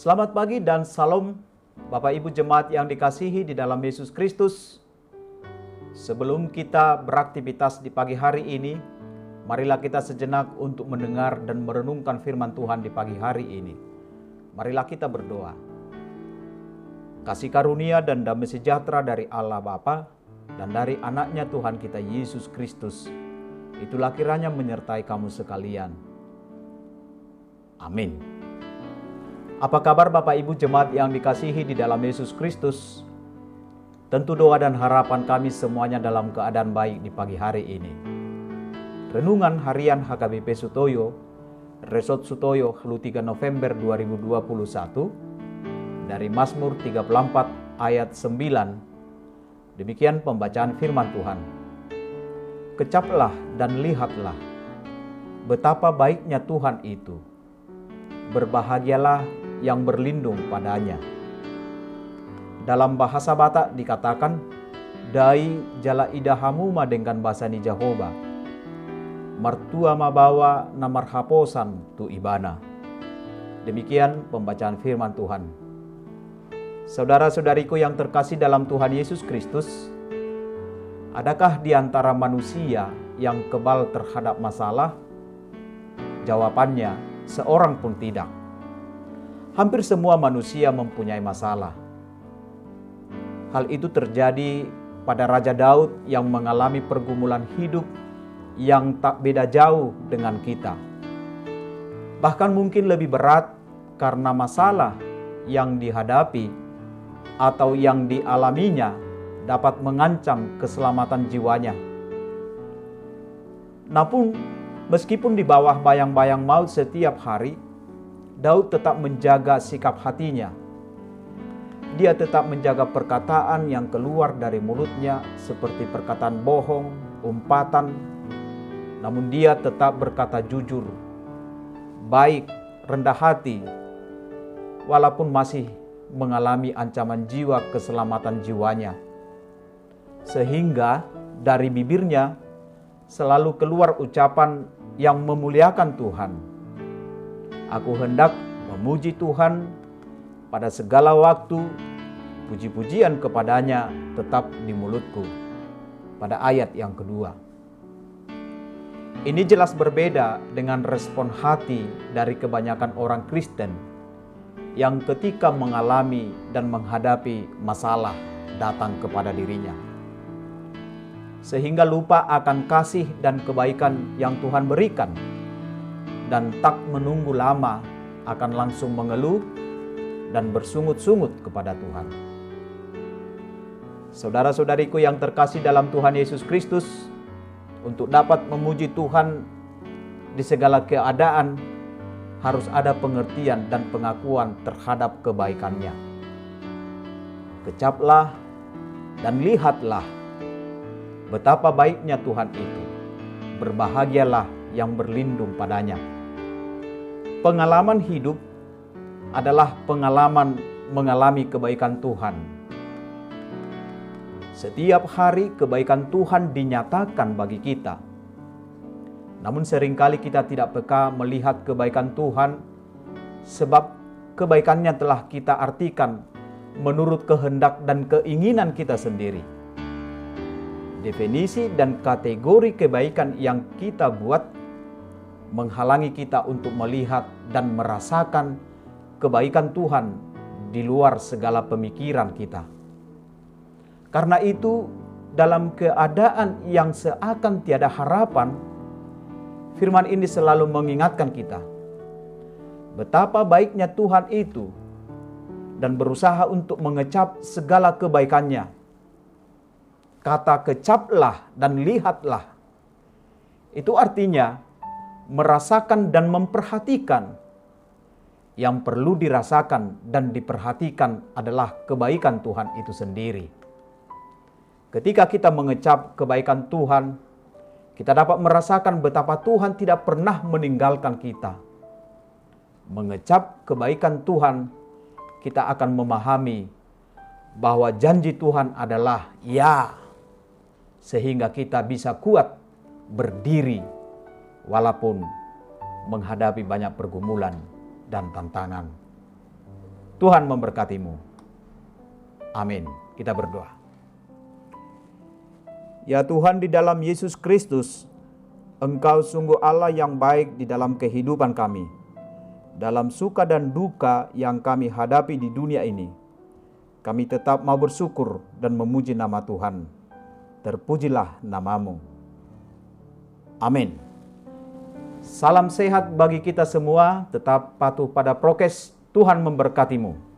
Selamat pagi dan salam Bapak Ibu Jemaat yang dikasihi di dalam Yesus Kristus. Sebelum kita beraktivitas di pagi hari ini, marilah kita sejenak untuk mendengar dan merenungkan firman Tuhan di pagi hari ini. Marilah kita berdoa. Kasih karunia dan damai sejahtera dari Allah Bapa dan dari anaknya Tuhan kita Yesus Kristus, itulah kiranya menyertai kamu sekalian. Amin. Apa kabar Bapak Ibu Jemaat yang dikasihi di dalam Yesus Kristus? Tentu doa dan harapan kami semuanya dalam keadaan baik di pagi hari ini. Renungan harian HKBP Sutoyo, Resort Sutoyo, 3 November 2021, dari Mazmur 34 ayat 9. Demikian pembacaan firman Tuhan. Kecaplah dan lihatlah, betapa baiknya Tuhan itu. Berbahagialah yang berlindung padanya. Dalam bahasa Batak dikatakan, Dai jala idahamu madengkan basani Jehovah, mertua mabawa namar haposan tu ibana. Demikian pembacaan firman Tuhan. Saudara-saudariku yang terkasih dalam Tuhan Yesus Kristus, adakah di antara manusia yang kebal terhadap masalah? Jawabannya, seorang pun tidak. Hampir semua manusia mempunyai masalah. Hal itu terjadi pada Raja Daud yang mengalami pergumulan hidup yang tak beda jauh dengan kita. Bahkan mungkin lebih berat karena masalah yang dihadapi atau yang dialaminya dapat mengancam keselamatan jiwanya. Namun, meskipun di bawah bayang-bayang maut setiap hari, Daud tetap menjaga sikap hatinya. Dia tetap menjaga perkataan yang keluar dari mulutnya seperti perkataan bohong, umpatan. Namun dia tetap berkata jujur, baik, rendah hati, walaupun masih mengalami ancaman jiwa keselamatan jiwanya. Sehingga dari bibirnya selalu keluar ucapan yang memuliakan Tuhan. Aku hendak memuji Tuhan pada segala waktu, puji-pujian kepadanya tetap di mulutku. Pada ayat yang kedua. Ini jelas berbeda dengan respon hati dari kebanyakan orang Kristen yang ketika mengalami dan menghadapi masalah datang kepada dirinya, sehingga lupa akan kasih dan kebaikan yang Tuhan berikan, dan tak menunggu lama akan langsung mengeluh dan bersungut-sungut kepada Tuhan. Saudara-saudariku yang terkasih dalam Tuhan Yesus Kristus, untuk dapat memuji Tuhan di segala keadaan, harus ada pengertian dan pengakuan terhadap kebaikannya. Kecaplah dan lihatlah, betapa baiknya Tuhan itu. Berbahagialah yang berlindung padanya. Pengalaman hidup adalah pengalaman mengalami kebaikan Tuhan. Setiap hari kebaikan Tuhan dinyatakan bagi kita. Namun seringkali kita tidak peka melihat kebaikan Tuhan, sebab kebaikannya telah kita artikan menurut kehendak dan keinginan kita sendiri. Definisi dan kategori kebaikan yang kita buat menghalangi kita untuk melihat dan merasakan kebaikan Tuhan di luar segala pemikiran kita. Karena itu, dalam keadaan yang seakan tiada harapan, firman ini selalu mengingatkan kita betapa baiknya Tuhan itu dan berusaha untuk mengecap segala kebaikannya. Kata kecaplah dan lihatlah itu artinya merasakan dan memperhatikan. Yang perlu dirasakan dan diperhatikan adalah kebaikan Tuhan itu sendiri. Ketika kita mengecap kebaikan Tuhan, kita dapat merasakan betapa Tuhan tidak pernah meninggalkan kita. Mengecap kebaikan Tuhan, kita akan memahami bahwa janji Tuhan adalah ya, sehingga kita bisa kuat berdiri walaupun menghadapi banyak pergumulan dan tantangan. Tuhan memberkatimu. Amin. Kita berdoa. Ya Tuhan, di dalam Yesus Kristus, Engkau sungguh Allah yang baik di dalam kehidupan kami. Dalam suka dan duka yang kami hadapi di dunia ini, kami tetap mau bersyukur dan memuji nama Tuhan. Terpujilah namamu. Amin. Salam sehat bagi kita semua, tetap patuh pada prokes. Tuhan memberkatimu.